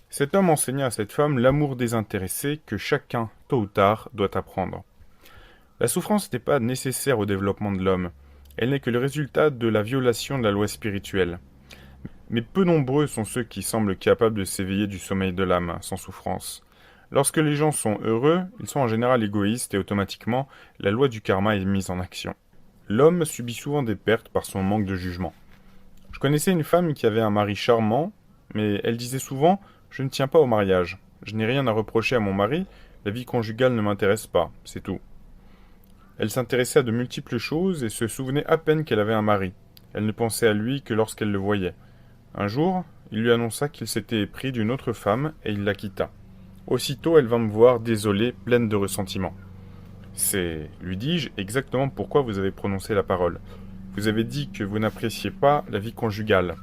Cet homme enseigna à cette femme l'amour désintéressé que chacun, tôt ou tard, doit apprendre. La souffrance n'est pas nécessaire au développement de l'homme. Elle n'est que le résultat de la violation de la loi spirituelle. Mais peu nombreux sont ceux qui semblent capables de s'éveiller du sommeil de l'âme, sans souffrance. Lorsque les gens sont heureux, ils sont en général égoïstes et automatiquement, la loi du karma est mise en action. L'homme subit souvent des pertes par son manque de jugement. Je connaissais une femme qui avait un mari charmant, mais elle disait souvent « Je ne tiens pas au mariage. Je n'ai rien à reprocher à mon mari, la vie conjugale ne m'intéresse pas, c'est tout. » Elle s'intéressait à de multiples choses et se souvenait à peine qu'elle avait un mari. Elle ne pensait à lui que lorsqu'elle le voyait. Un jour, il lui annonça qu'il s'était épris d'une autre femme et il la quitta. Aussitôt, elle vint me voir, désolée, pleine de ressentiment. « C'est, lui dis-je, exactement pourquoi vous avez prononcé la parole. Vous avez dit que vous n'appréciez pas la vie conjugale.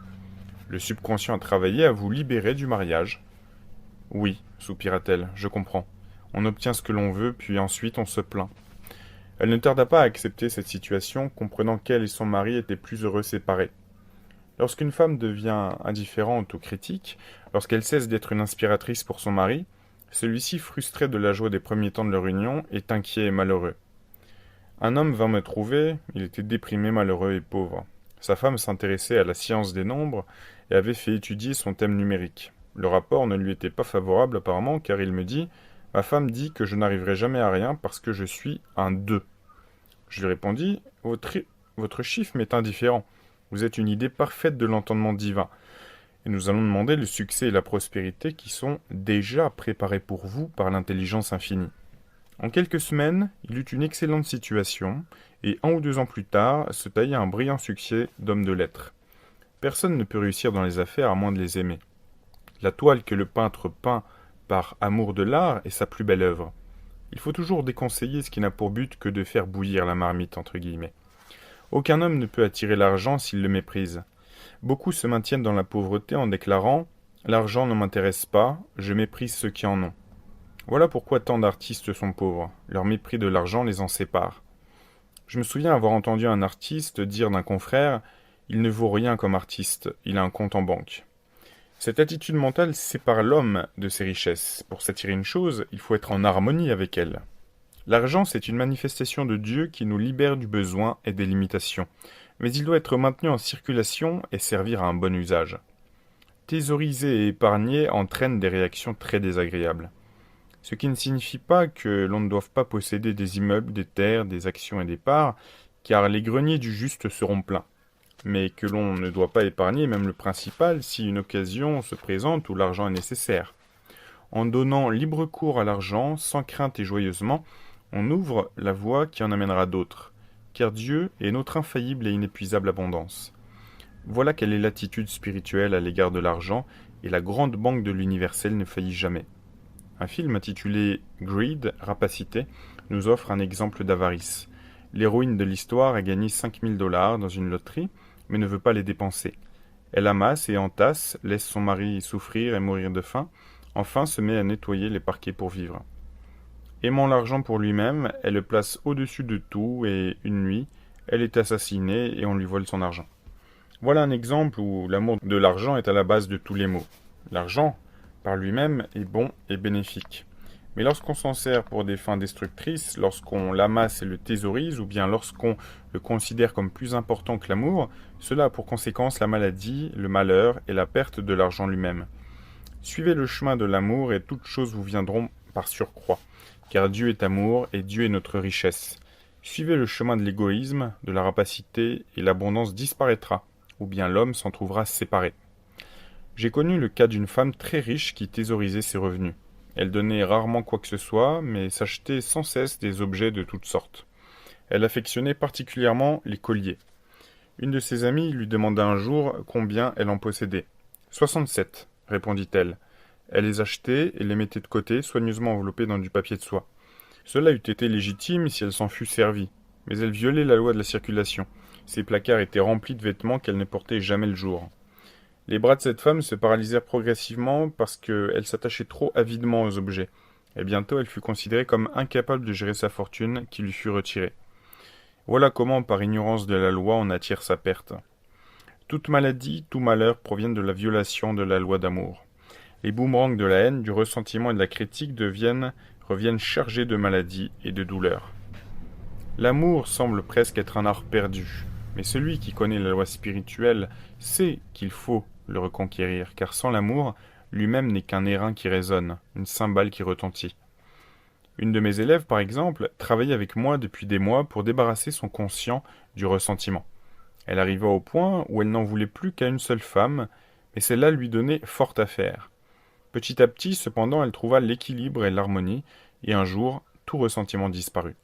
Le subconscient a travaillé à vous libérer du mariage. »« Oui, soupira-t-elle, je comprends. On obtient ce que l'on veut, puis ensuite on se plaint. » Elle ne tarda pas à accepter cette situation, comprenant qu'elle et son mari étaient plus heureux séparés. Lorsqu'une femme devient indifférente ou critique, lorsqu'elle cesse d'être une inspiratrice pour son mari, celui-ci, frustré de la joie des premiers temps de leur union, est inquiet et malheureux. Un homme vint me trouver, il était déprimé, malheureux et pauvre. Sa femme s'intéressait à la science des nombres et avait fait étudier son thème numérique. Le rapport ne lui était pas favorable apparemment, car il me dit « Ma femme dit que je n'arriverai jamais à rien parce que je suis un 2. » Je lui répondis « Votre chiffre m'est indifférent. Vous êtes une idée parfaite de l'entendement divin. Et nous allons demander le succès et la prospérité qui sont déjà préparés pour vous par l'intelligence infinie. » En quelques semaines, il eut une excellente situation, et 1 ou 2 ans plus tard, se tailla un brillant succès d'homme de lettres. Personne ne peut réussir dans les affaires à moins de les aimer. La toile que le peintre peint par amour de l'art est sa plus belle œuvre. Il faut toujours déconseiller ce qui n'a pour but que de faire bouillir la marmite, entre guillemets. Aucun homme ne peut attirer l'argent s'il le méprise. Beaucoup se maintiennent dans la pauvreté en déclarant « L'argent ne m'intéresse pas, je méprise ceux qui en ont ». Voilà pourquoi tant d'artistes sont pauvres. Leur mépris de l'argent les en sépare. Je me souviens avoir entendu un artiste dire d'un confrère Il ne vaut rien comme artiste, il a un compte en banque. Cette attitude mentale sépare l'homme de ses richesses. Pour s'attirer une chose, il faut être en harmonie avec elle. L'argent, c'est une manifestation de Dieu qui nous libère du besoin et des limitations. Mais il doit être maintenu en circulation et servir à un bon usage. Thésauriser et épargner entraînent des réactions très désagréables. Ce qui ne signifie pas que l'on ne doive pas posséder des immeubles, des terres, des actions et des parts, car les greniers du juste seront pleins. Mais que l'on ne doit pas épargner même le principal si une occasion se présente où l'argent est nécessaire. En donnant libre cours à l'argent, sans crainte et joyeusement, on ouvre la voie qui en amènera d'autres, car Dieu est notre infaillible et inépuisable abondance. Voilà quelle est l'attitude spirituelle à l'égard de l'argent, et la grande banque de l'universel ne faillit jamais. Un film intitulé Greed, Rapacité, nous offre un exemple d'avarice. L'héroïne de l'histoire a gagné 5000 dollars dans une loterie, mais ne veut pas les dépenser. Elle amasse et entasse, laisse son mari souffrir et mourir de faim, enfin se met à nettoyer les parquets pour vivre. Aimant l'argent pour lui-même, elle le place au-dessus de tout et, une nuit, elle est assassinée et on lui vole son argent. Voilà un exemple où l'amour de l'argent est à la base de tous les maux. L'argent, par lui-même, est bon et bénéfique. Mais lorsqu'on s'en sert pour des fins destructrices, lorsqu'on l'amasse et le thésaurise, ou bien lorsqu'on le considère comme plus important que l'amour, cela a pour conséquence la maladie, le malheur et la perte de l'argent lui-même. Suivez le chemin de l'amour et toutes choses vous viendront par surcroît, car Dieu est amour et Dieu est notre richesse. Suivez le chemin de l'égoïsme, de la rapacité, et l'abondance disparaîtra, ou bien l'homme s'en trouvera séparé. J'ai connu le cas d'une femme très riche qui thésaurisait ses revenus. Elle donnait rarement quoi que ce soit, mais s'achetait sans cesse des objets de toutes sortes. Elle affectionnait particulièrement les colliers. Une de ses amies lui demanda un jour combien elle en possédait. 67, répondit-elle. Elle les achetait et les mettait de côté, soigneusement enveloppées dans du papier de soie. Cela eût été légitime si elle s'en fût servie, mais elle violait la loi de la circulation. Ses placards étaient remplis de vêtements qu'elle ne portait jamais le jour. Les bras de cette femme se paralysèrent progressivement parce qu'elle s'attachait trop avidement aux objets, et bientôt elle fut considérée comme incapable de gérer sa fortune qui lui fut retirée. Voilà comment, par ignorance de la loi, on attire sa perte. Toute maladie, tout malheur proviennent de la violation de la loi d'amour. Les boomerangs de la haine, du ressentiment et de la critique reviennent chargés de maladie et de douleur. L'amour semble presque être un art perdu, mais celui qui connaît la loi spirituelle sait qu'il faut le reconquérir, car sans l'amour, lui-même n'est qu'un airain qui résonne, une cymbale qui retentit. Une de mes élèves, par exemple, travaillait avec moi depuis des mois pour débarrasser son conscient du ressentiment. Elle arriva au point où elle n'en voulait plus qu'à une seule femme, mais celle-là lui donnait fort à faire. Petit à petit, cependant, elle trouva l'équilibre et l'harmonie, et un jour, tout ressentiment disparut.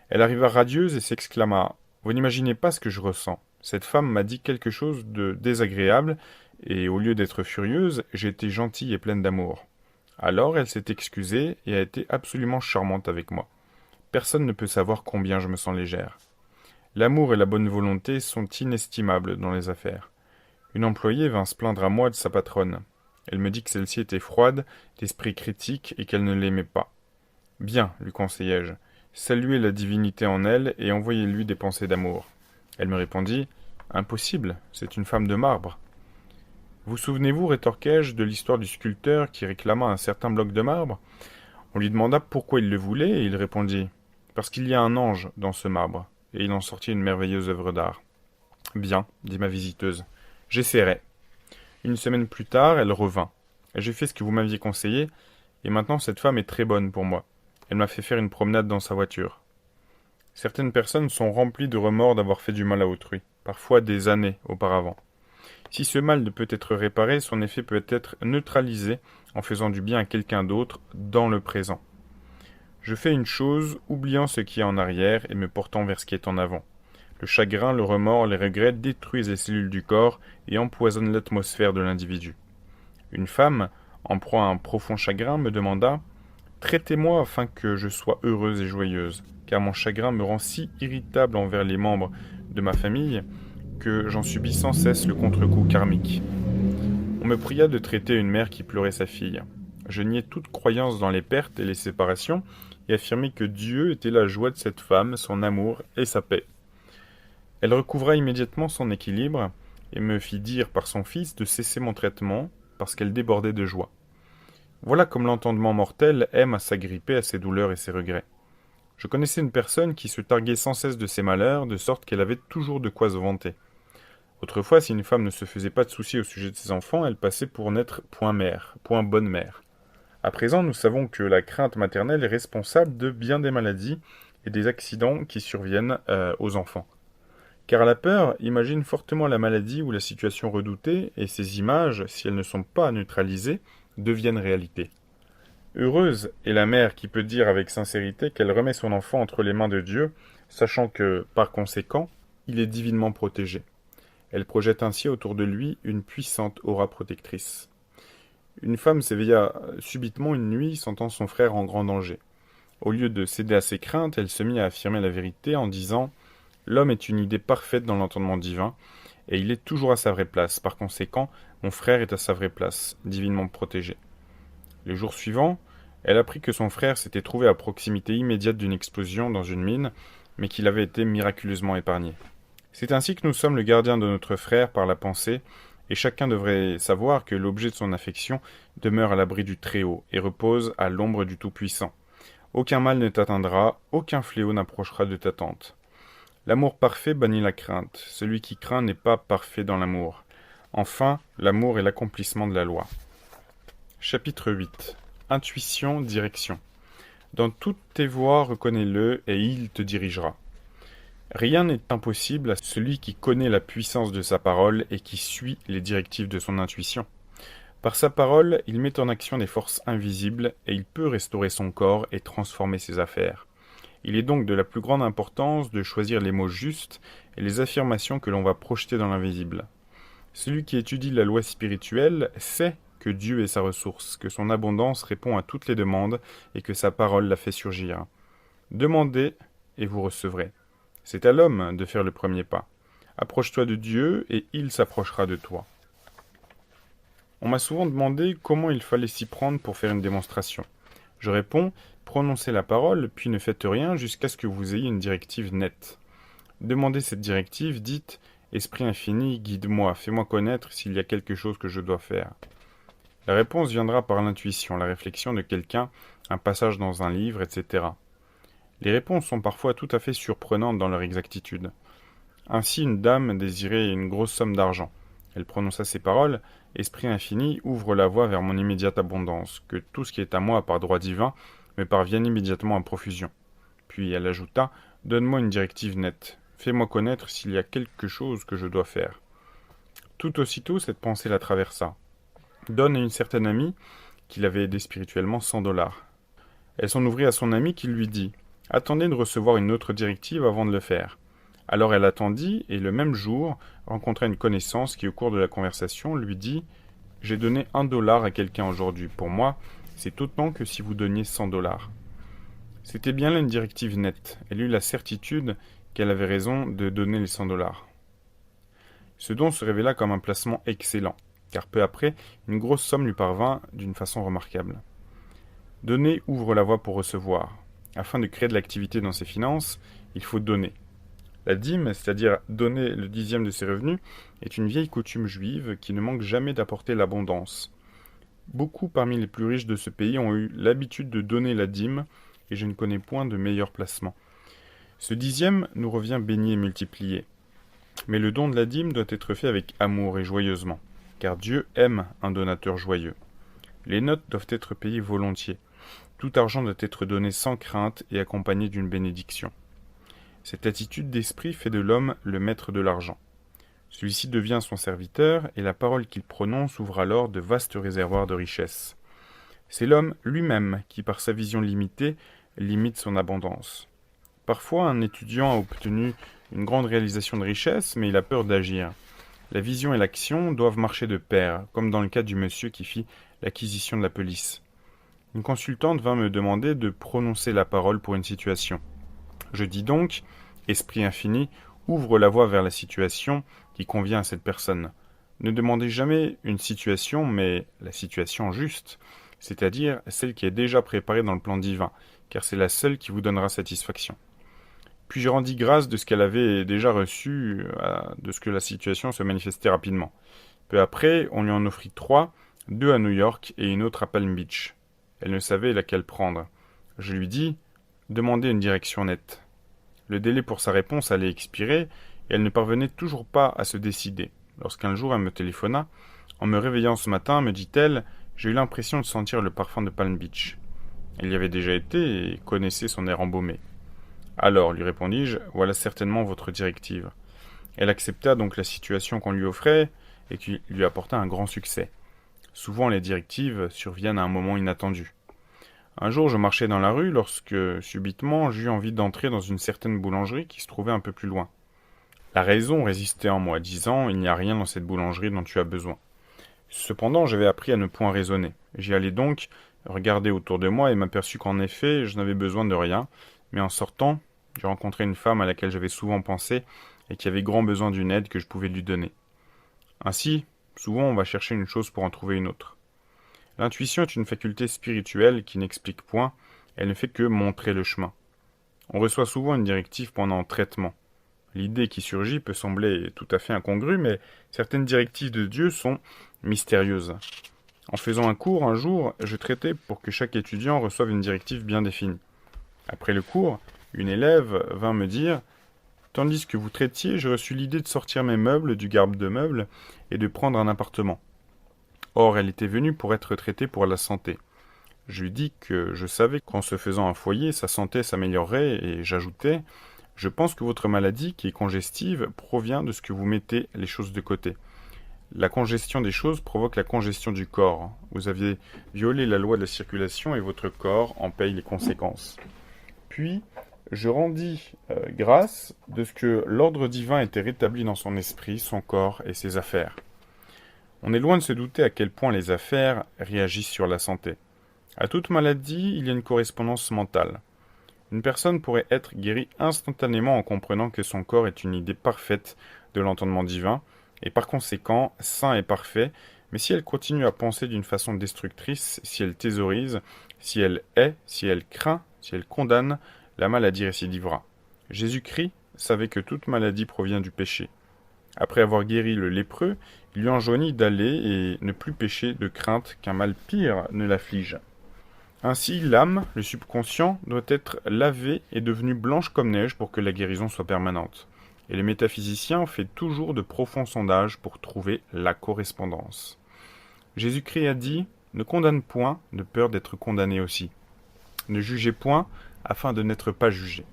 Elle arriva radieuse et s'exclama « Vous n'imaginez pas ce que je ressens. Cette femme m'a dit quelque chose de désagréable, et au lieu d'être furieuse, j'ai été gentille et pleine d'amour. » Alors elle s'est excusée et a été absolument charmante avec moi. Personne ne peut savoir combien je me sens légère. L'amour et la bonne volonté sont inestimables dans les affaires. Une employée vint se plaindre à moi de sa patronne. Elle me dit que celle-ci était froide, d'esprit critique et qu'elle ne l'aimait pas. « Bien, lui conseillai-je, saluez la divinité en elle et envoyez-lui des pensées d'amour. » Elle me répondit « Impossible, c'est une femme de marbre. » Vous souvenez-vous, rétorquai-je, de l'histoire du sculpteur qui réclama un certain bloc de marbre? On lui demanda pourquoi il le voulait et il répondit « Parce qu'il y a un ange dans ce marbre. » Et il en sortit une merveilleuse œuvre d'art. « Bien, dit ma visiteuse, j'essaierai. » Une semaine plus tard, elle revint. J'ai fait ce que vous m'aviez conseillé, et maintenant cette femme est très bonne pour moi. Elle m'a fait faire une promenade dans sa voiture. Certaines personnes sont remplies de remords d'avoir fait du mal à autrui, parfois des années auparavant. Si ce mal ne peut être réparé, son effet peut être neutralisé en faisant du bien à quelqu'un d'autre dans le présent. Je fais une chose, oubliant ce qui est en arrière et me portant vers ce qui est en avant. Le chagrin, le remords, les regrets détruisent les cellules du corps et empoisonnent l'atmosphère de l'individu. Une femme, en proie à un profond chagrin, me demanda « Traitez-moi afin que je sois heureuse et joyeuse, car mon chagrin me rend si irritable envers les membres de ma famille que j'en subis sans cesse le contre-coup karmique. » On me pria de traiter une mère qui pleurait sa fille. Je niais toute croyance dans les pertes et les séparations et affirmai que Dieu était la joie de cette femme, son amour et sa paix. Elle recouvra immédiatement son équilibre et me fit dire par son fils de cesser mon traitement parce qu'elle débordait de joie. Voilà comme l'entendement mortel aime à s'agripper à ses douleurs et ses regrets. Je connaissais une personne qui se targuait sans cesse de ses malheurs, de sorte qu'elle avait toujours de quoi se vanter. Autrefois, si une femme ne se faisait pas de soucis au sujet de ses enfants, elle passait pour n'être point mère, point bonne mère. À présent, nous savons que la crainte maternelle est responsable de bien des maladies et des accidents qui surviennent aux enfants. Car la peur imagine fortement la maladie ou la situation redoutée, et ces images, si elles ne sont pas neutralisées, deviennent réalité. Heureuse est la mère qui peut dire avec sincérité qu'elle remet son enfant entre les mains de Dieu, sachant que, par conséquent, il est divinement protégé. Elle projette ainsi autour de lui une puissante aura protectrice. Une femme s'éveilla subitement une nuit, sentant son frère en grand danger. Au lieu de céder à ses craintes, elle se mit à affirmer la vérité en disant « L'homme est une idée parfaite dans l'entendement divin, et il est toujours à sa vraie place. Par conséquent, mon frère est à sa vraie place, divinement protégé. » Le jour suivant, elle apprit que son frère s'était trouvé à proximité immédiate d'une explosion dans une mine, mais qu'il avait été miraculeusement épargné. C'est ainsi que nous sommes le gardien de notre frère par la pensée, et chacun devrait savoir que l'objet de son affection demeure à l'abri du Très-Haut et repose à l'ombre du Tout-Puissant. Aucun mal ne t'atteindra, aucun fléau n'approchera de ta tente. L'amour parfait bannit la crainte. Celui qui craint n'est pas parfait dans l'amour. Enfin, l'amour est l'accomplissement de la loi. Chapitre 8. Intuition, direction. Dans toutes tes voies, reconnais-le, et il te dirigera. Rien n'est impossible à celui qui connaît la puissance de sa parole et qui suit les directives de son intuition. Par sa parole, il met en action des forces invisibles et il peut restaurer son corps et transformer ses affaires. Il est donc de la plus grande importance de choisir les mots justes et les affirmations que l'on va projeter dans l'invisible. Celui qui étudie la loi spirituelle sait que Dieu est sa ressource, que son abondance répond à toutes les demandes et que sa parole la fait surgir. Demandez et vous recevrez. C'est à l'homme de faire le premier pas. Approche-toi de Dieu et il s'approchera de toi. On m'a souvent demandé comment il fallait s'y prendre pour faire une démonstration. Je réponds, prononcez la parole, puis ne faites rien jusqu'à ce que vous ayez une directive nette. Demandez cette directive, dites « Esprit infini, guide-moi, fais-moi connaître s'il y a quelque chose que je dois faire. » La réponse viendra par l'intuition, la réflexion de quelqu'un, un passage dans un livre, etc. Les réponses sont parfois tout à fait surprenantes dans leur exactitude. Ainsi, une dame désirait une grosse somme d'argent. Elle prononça ces paroles, « Esprit infini, ouvre la voie vers mon immédiate abondance, que tout ce qui est à moi par droit divin me parvienne immédiatement à profusion. » Puis elle ajouta, « Donne-moi une directive nette. Fais-moi connaître s'il y a quelque chose que je dois faire. » Tout aussitôt, cette pensée la traversa. Donne à une certaine amie, qui l'avait aidée spirituellement, 100 dollars. Elle s'en ouvrit à son ami qui lui dit « Attendez de recevoir une autre directive avant de le faire. » Alors elle attendit, et le même jour, rencontra une connaissance qui, au cours de la conversation, lui dit « J'ai donné 1 dollar à quelqu'un aujourd'hui. Pour moi, c'est autant que si vous donniez 100 dollars. » C'était bien là une directive nette. Elle eut la certitude qu'elle avait raison de donner les 100 dollars. Ce don se révéla comme un placement excellent, car peu après, une grosse somme lui parvint d'une façon remarquable. Donner ouvre la voie pour recevoir. Afin de créer de l'activité dans ses finances, il faut donner. La dîme, c'est-à-dire donner le 10e de ses revenus, est une vieille coutume juive qui ne manque jamais d'apporter l'abondance. Beaucoup parmi les plus riches de ce pays ont eu l'habitude de donner la dîme, et je ne connais point de meilleur placement. Ce 10e nous revient béni et multiplié. Mais le don de la dîme doit être fait avec amour et joyeusement, car Dieu aime un donateur joyeux. Les notes doivent être payées volontiers. Tout argent doit être donné sans crainte et accompagné d'une bénédiction. Cette attitude d'esprit fait de l'homme le maître de l'argent. Celui-ci devient son serviteur et la parole qu'il prononce ouvre alors de vastes réservoirs de richesse. C'est l'homme lui-même qui, par sa vision limitée, limite son abondance. Parfois, un étudiant a obtenu une grande réalisation de richesse, mais il a peur d'agir. La vision et l'action doivent marcher de pair, comme dans le cas du monsieur qui fit l'acquisition de la police. Une consultante vint me demander de prononcer la parole pour une situation. Je dis donc, Esprit infini, ouvre la voie vers la situation qui convient à cette personne. Ne demandez jamais une situation, mais la situation juste, c'est-à-dire celle qui est déjà préparée dans le plan divin, car c'est la seule qui vous donnera satisfaction. Puis je rendis grâce de ce qu'elle avait déjà reçu, de ce que la situation se manifestait rapidement. Peu après, on lui en offrit 3, 2 à New York et une autre à Palm Beach. Elle ne savait laquelle prendre. Je lui dis, demandez une direction nette. Le délai pour sa réponse allait expirer, et elle ne parvenait toujours pas à se décider. Lorsqu'un jour elle me téléphona, en me réveillant ce matin, me dit-elle, j'ai eu l'impression de sentir le parfum de Palm Beach. Elle y avait déjà été et connaissait son air embaumé. Alors, lui répondis-je, voilà certainement votre directive. Elle accepta donc la situation qu'on lui offrait et qui lui apporta un grand succès. Souvent, les directives surviennent à un moment inattendu. Un jour, je marchais dans la rue lorsque, subitement, j'eus envie d'entrer dans une certaine boulangerie qui se trouvait un peu plus loin. La raison résistait en moi, disant, il n'y a rien dans cette boulangerie dont tu as besoin. Cependant, j'avais appris à ne point raisonner. J'y allai donc, regarder autour de moi et m'aperçus qu'en effet, je n'avais besoin de rien, mais en sortant, j'ai rencontré une femme à laquelle j'avais souvent pensé et qui avait grand besoin d'une aide que je pouvais lui donner. Ainsi, souvent on va chercher une chose pour en trouver une autre. L'intuition est une faculté spirituelle qui n'explique point, elle ne fait que montrer le chemin. On reçoit souvent une directive pendant traitement. L'idée qui surgit peut sembler tout à fait incongrue, mais certaines directives de Dieu sont mystérieuses. En faisant un cours, un jour, je traitais pour que chaque étudiant reçoive une directive bien définie. Après le cours, une élève vint me dire « Tandis que vous traitiez, j'ai reçu l'idée de sortir mes meubles du garde-meubles et de prendre un appartement. » Or, elle était venue pour être traitée pour la santé. Je lui dis que je savais qu'en se faisant un foyer, sa santé s'améliorerait et j'ajoutais « Je pense que votre maladie, qui est congestive, provient de ce que vous mettez les choses de côté. La congestion des choses provoque la congestion du corps. Vous aviez violé la loi de la circulation et votre corps en paye les conséquences. » Puis, je rendis grâce de ce que l'ordre divin était rétabli dans son esprit, son corps et ses affaires. On est loin de se douter à quel point les affaires réagissent sur la santé. À toute maladie, il y a une correspondance mentale. Une personne pourrait être guérie instantanément en comprenant que son corps est une idée parfaite de l'entendement divin, et par conséquent sain et parfait, mais si elle continue à penser d'une façon destructrice, si elle thésaurise, si elle hait, si elle craint, si elle condamne, la maladie récidivera. Jésus-Christ savait que toute maladie provient du péché. Après avoir guéri le lépreux, il lui enjoignit d'aller et ne plus pécher de crainte qu'un mal pire ne l'afflige. Ainsi, l'âme, le subconscient, doit être lavée et devenue blanche comme neige pour que la guérison soit permanente. Et le métaphysicien fait toujours de profonds sondages pour trouver la correspondance. Jésus-Christ a dit « Ne condamne point, de peur d'être condamné aussi. Ne jugez point, afin de n'être pas jugé. »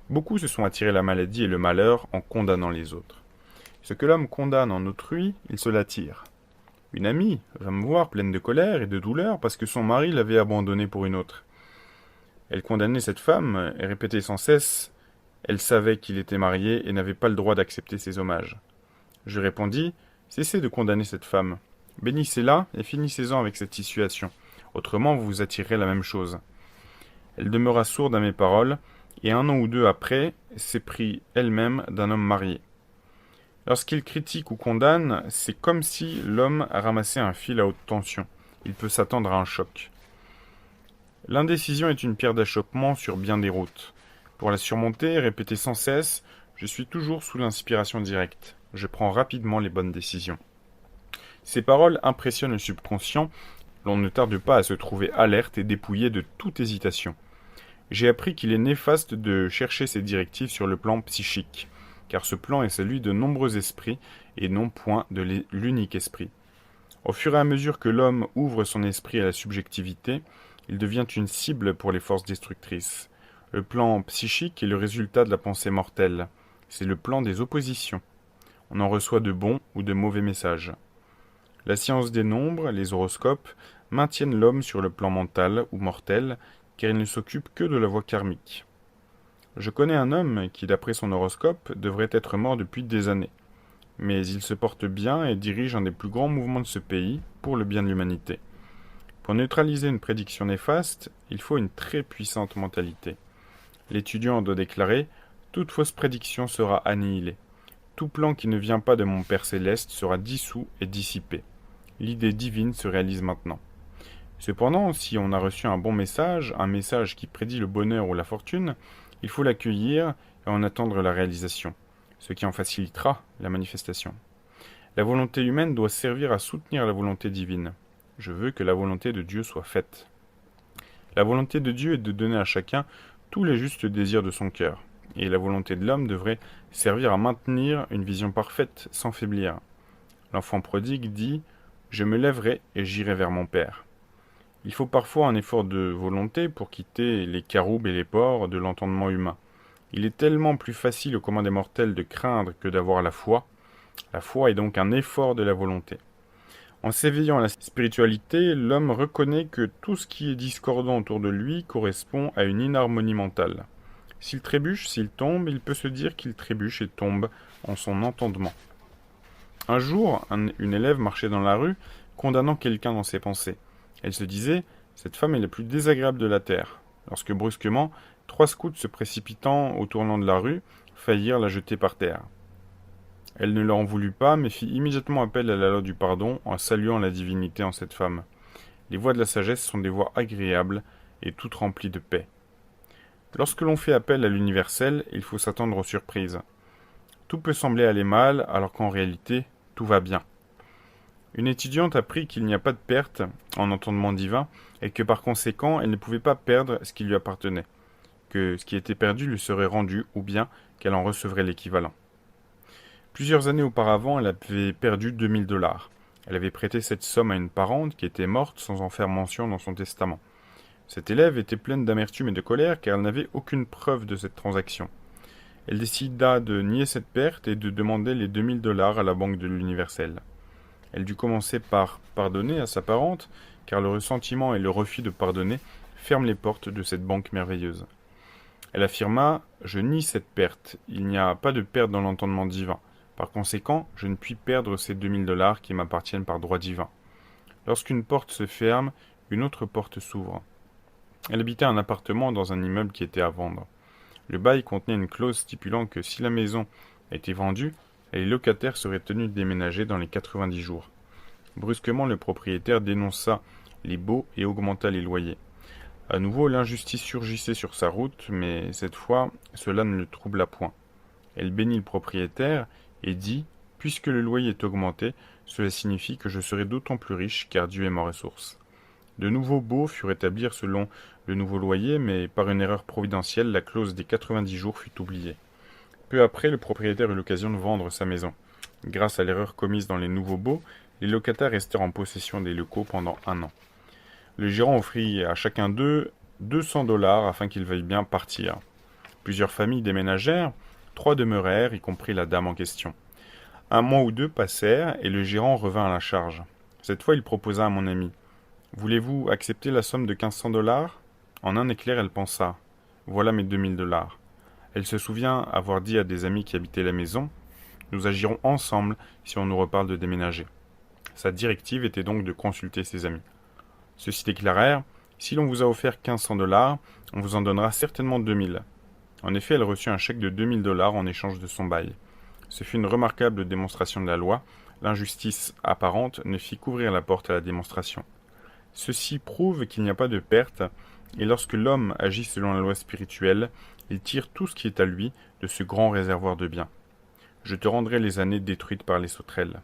Beaucoup se sont attirés la maladie et le malheur en condamnant les autres. Ce que l'homme condamne en autrui, il se l'attire. Une amie vint me voir pleine de colère et de douleur parce que son mari l'avait abandonnée pour une autre. Elle condamnait cette femme et répétait sans cesse « Elle savait qu'il était marié et n'avait pas le droit d'accepter ses hommages. » Je répondis « Cessez de condamner cette femme. Bénissez-la et finissez-en avec cette situation. Autrement, vous vous attirerez la même chose. » Elle demeura sourde à mes paroles et 1 an ou 2 après, s'éprit elle-même d'un homme marié. Lorsqu'il critique ou condamne, c'est comme si l'homme ramassait un fil à haute tension. Il peut s'attendre à un choc. L'indécision est une pierre d'achoppement sur bien des routes. Pour la surmonter, répéter sans cesse, je suis toujours sous l'inspiration directe. Je prends rapidement les bonnes décisions. Ces paroles impressionnent le subconscient. L'on ne tarde pas à se trouver alerte et dépouillé de toute hésitation. J'ai appris qu'il est néfaste de chercher ces directives sur le plan psychique, car ce plan est celui de nombreux esprits et non point de l'unique esprit. Au fur et à mesure que l'homme ouvre son esprit à la subjectivité, il devient une cible pour les forces destructrices. Le plan psychique est le résultat de la pensée mortelle. C'est le plan des oppositions. On en reçoit de bons ou de mauvais messages. La science des nombres, les horoscopes, maintiennent l'homme sur le plan mental ou mortel, car il ne s'occupe que de la voie karmique. Je connais un homme qui, d'après son horoscope, devrait être mort depuis des années. Mais il se porte bien et dirige un des plus grands mouvements de ce pays pour le bien de l'humanité. Pour neutraliser une prédiction néfaste, il faut une très puissante mentalité. L'étudiant doit déclarer « Toute fausse prédiction sera annihilée. Tout plan qui ne vient pas de mon Père céleste sera dissous et dissipé. L'idée divine se réalise maintenant. » Cependant, si on a reçu un bon message, un message qui prédit le bonheur ou la fortune, il faut l'accueillir et en attendre la réalisation, ce qui en facilitera la manifestation. La volonté humaine doit servir à soutenir la volonté divine. Je veux que la volonté de Dieu soit faite. La volonté de Dieu est de donner à chacun tous les justes désirs de son cœur, et la volonté de l'homme devrait servir à maintenir une vision parfaite sans faiblir. L'enfant prodigue dit « Je me lèverai et j'irai vers mon Père ». Il faut parfois un effort de volonté pour quitter les caroubes et les peurs de l'entendement humain. Il est tellement plus facile au commun des mortels de craindre que d'avoir la foi. La foi est donc un effort de la volonté. En s'éveillant à la spiritualité, l'homme reconnaît que tout ce qui est discordant autour de lui correspond à une inharmonie mentale. S'il trébuche, s'il tombe, il peut se dire qu'il trébuche et tombe en son entendement. Un jour, une élève marchait dans la rue, condamnant quelqu'un dans ses pensées. Elle se disait « Cette femme est la plus désagréable de la terre », lorsque brusquement, 3 scouts se précipitant au tournant de la rue, faillirent la jeter par terre. Elle ne leur en voulut pas, mais fit immédiatement appel à la loi du pardon en saluant la divinité en cette femme. Les voies de la sagesse sont des voies agréables et toutes remplies de paix. Lorsque l'on fait appel à l'universel, il faut s'attendre aux surprises. Tout peut sembler aller mal, alors qu'en réalité, tout va bien. Une étudiante apprit qu'il n'y a pas de perte en entendement divin et que par conséquent, elle ne pouvait pas perdre ce qui lui appartenait, que ce qui était perdu lui serait rendu ou bien qu'elle en recevrait l'équivalent. Plusieurs années auparavant, elle avait perdu 2000 $. Elle avait prêté cette somme à une parente qui était morte sans en faire mention dans son testament. Cette élève était pleine d'amertume et de colère car elle n'avait aucune preuve de cette transaction. Elle décida de nier cette perte et de demander les 2000 $ à la banque de l'Universel. Elle dut commencer par pardonner à sa parente, car le ressentiment et le refus de pardonner ferment les portes de cette banque merveilleuse. Elle affirma « Je nie cette perte, il n'y a pas de perte dans l'entendement divin. Par conséquent, je ne puis perdre ces 2000 $ qui m'appartiennent par droit divin. » Lorsqu'une porte se ferme, une autre porte s'ouvre. Elle habitait un appartement dans un immeuble qui était à vendre. Le bail contenait une clause stipulant que si la maison était vendue, les locataires seraient tenus de déménager dans les 90 jours. Brusquement, le propriétaire dénonça les baux et augmenta les loyers. À nouveau, l'injustice surgissait sur sa route, mais cette fois, cela ne le troubla point. Elle bénit le propriétaire et dit « Puisque le loyer est augmenté, cela signifie que je serai d'autant plus riche, car Dieu est ma ressource. » De nouveaux baux furent établis selon le nouveau loyer, mais par une erreur providentielle, la clause des 90 jours fut oubliée. Peu après, le propriétaire eut l'occasion de vendre sa maison. Grâce à l'erreur commise dans les nouveaux baux, les locataires restèrent en possession des locaux pendant 1 an. Le gérant offrit à chacun d'eux 200 $ afin qu'ils veuillent bien partir. Plusieurs familles déménagèrent, 3 demeurèrent, y compris la dame en question. 1 mois ou 2 passèrent et le gérant revint à la charge. Cette fois, il proposa à mon amie « Voulez-vous accepter la somme de 1500 $? En un éclair, elle pensa « Voilà mes 2000 $. Elle se souvient avoir dit à des amis qui habitaient la maison « Nous agirons ensemble si on nous reparle de déménager. » Sa directive était donc de consulter ses amis. Ceux-ci déclarèrent « Si l'on vous a offert 1500 $, on vous en donnera certainement 2000. » En effet, elle reçut un chèque de 2000 $ en échange de son bail. Ce fut une remarquable démonstration de la loi. L'injustice apparente ne fit qu'ouvrir la porte à la démonstration. Ceci prouve qu'il n'y a pas de perte, et lorsque l'homme agit selon la loi spirituelle, il tire tout ce qui est à lui de ce grand réservoir de biens. Je te rendrai les années détruites par les sauterelles.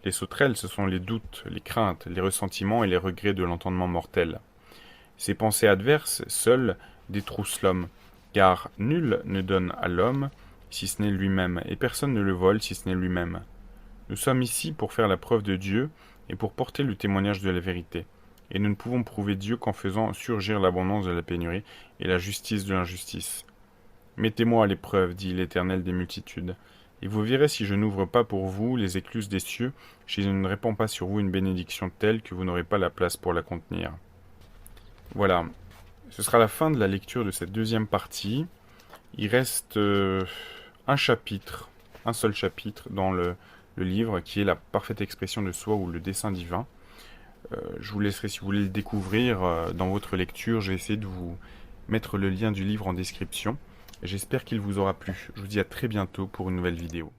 Les sauterelles, ce sont les doutes, les craintes, les ressentiments et les regrets de l'entendement mortel. Ces pensées adverses, seules, détroussent l'homme, car nul ne donne à l'homme si ce n'est lui-même, et personne ne le vole si ce n'est lui-même. Nous sommes ici pour faire la preuve de Dieu et pour porter le témoignage de la vérité. Et nous ne pouvons prouver Dieu qu'en faisant surgir l'abondance de la pénurie et la justice de l'injustice. Mettez-moi à l'épreuve, dit l'Éternel des multitudes, et vous verrez si je n'ouvre pas pour vous les écluses des cieux, si je ne répands pas sur vous une bénédiction telle que vous n'aurez pas la place pour la contenir. Voilà, ce sera la fin de la lecture de cette deuxième partie. Il reste un chapitre, un seul chapitre dans le livre qui est la parfaite expression de soi ou le dessein divin. Je vous laisserai, si vous voulez le découvrir dans votre lecture, j'ai essayé de vous mettre le lien du livre en description. J'espère qu'il vous aura plu. Je vous dis à très bientôt pour une nouvelle vidéo.